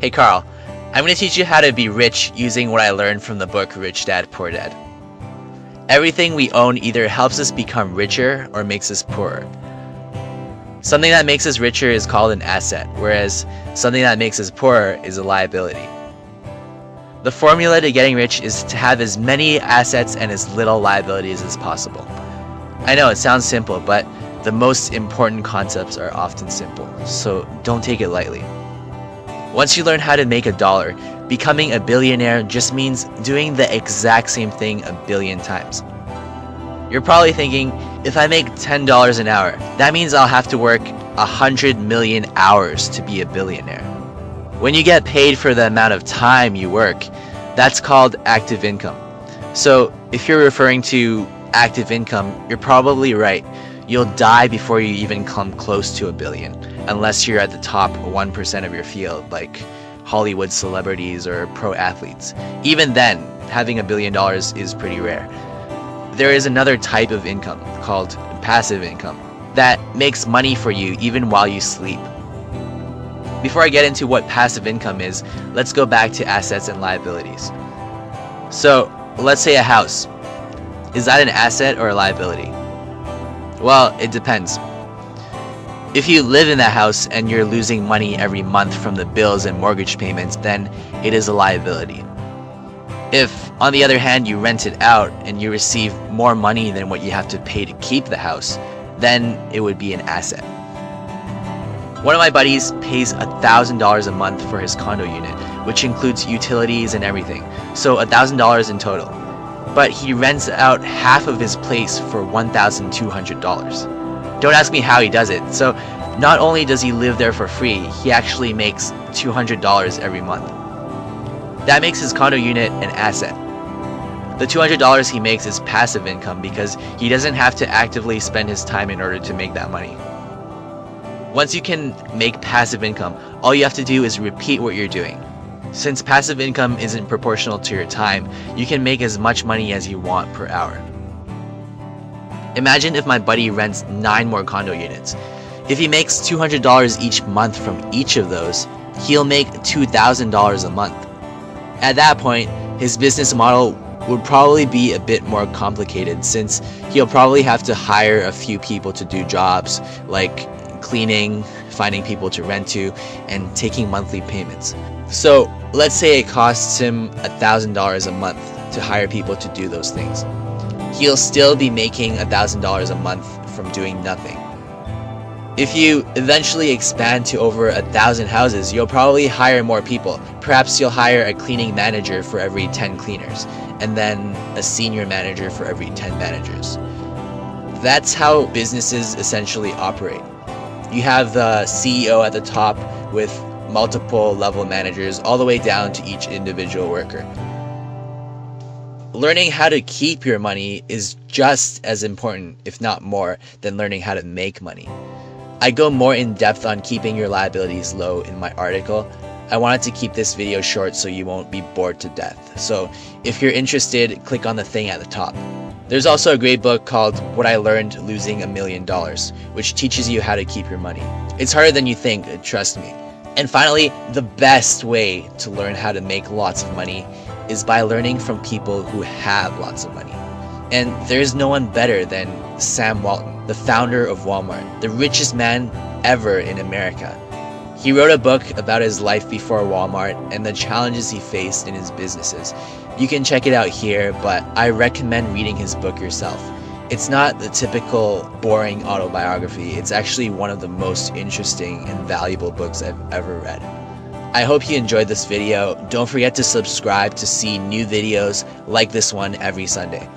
Hey Carl, I'm going to teach you how to be rich using what I learned from the book Rich Dad Poor Dad. Everything we own either helps us become richer or makes us poorer. Something that makes us richer is called an asset, whereas something that makes us poorer is a liability. The formula to getting rich is to have as many assets and as little liabilities as possible. I know it sounds simple, but the most important concepts are often simple, so don't take it lightly. Once you learn how to make $1, becoming a billionaire just means doing the exact same thing a billion times. You're probably thinking, if I make $10 an hour, that means I'll have to work 100 million hours to be a billionaire. When you get paid for the amount of time you work, that's called active income. So if you're referring to active income, you're probably right. You'll die before you even come close to a billion, unless you're at the top 1% of your field, like Hollywood celebrities or pro athletes. Even then, having $1 billion is pretty rare. There is another type of income called passive income that makes money for you even while you sleep. Before I get into what passive income is, let's go back to assets and liabilities. So, let's say a house. Is that an asset or a liability? Well, it depends. If you live in that house and you're losing money every month from the bills and mortgage payments, then it is a liability. If, on the other hand, you rent it out and you receive more money than what you have to pay to keep the house, then it would be an asset. One of my buddies pays $1,000 a month for his condo unit, which includes utilities and everything, so $1,000 in total. But he rents out half of his place for $1,200. Don't ask me how he does it. So not only does he live there for free, he actually makes $200 every month. That makes his condo unit an asset. The $200 he makes is passive income because he doesn't have to actively spend his time in order to make that money. Once you can make passive income, all you have to do is repeat what you're doing. Since passive income isn't proportional to your time, you can make as much money as you want per hour. Imagine if my buddy rents 9 more condo units. If he makes $200 each month from each of those, he'll make $2,000 a month. At that point, his business model would probably be a bit more complicated since he'll probably have to hire a few people to do jobs like cleaning, finding people to rent to, and taking monthly payments. So let's say it costs him $1,000 a month to hire people to do those things. He'll still be making $1,000 a month from doing nothing. If you eventually expand to over 1,000 houses, you'll probably hire more people. Perhaps you'll hire a cleaning manager for every 10 cleaners, and then a senior manager for every 10 managers. That's how businesses essentially operate. You have the CEO at the top with multiple level managers all the way down to each individual worker. Learning how to keep your money is just as important, if not more, than learning how to make money. I go more in depth on keeping your liabilities low in my article. I wanted to keep this video short so you won't be bored to death. So if you're interested, click on the thing at the top. There's also a great book called What I Learned Losing $1 Million, which teaches you how to keep your money. It's harder than you think, trust me. And finally, the best way to learn how to make lots of money is by learning from people who have lots of money. And there's no one better than Sam Walton, the founder of Walmart, the richest man ever in America. He wrote a book about his life before Walmart and the challenges he faced in his businesses. You can check it out here, but I recommend reading his book yourself. It's not the typical boring autobiography. It's actually one of the most interesting and valuable books I've ever read. I hope you enjoyed this video. Don't forget to subscribe to see new videos like this one every Sunday.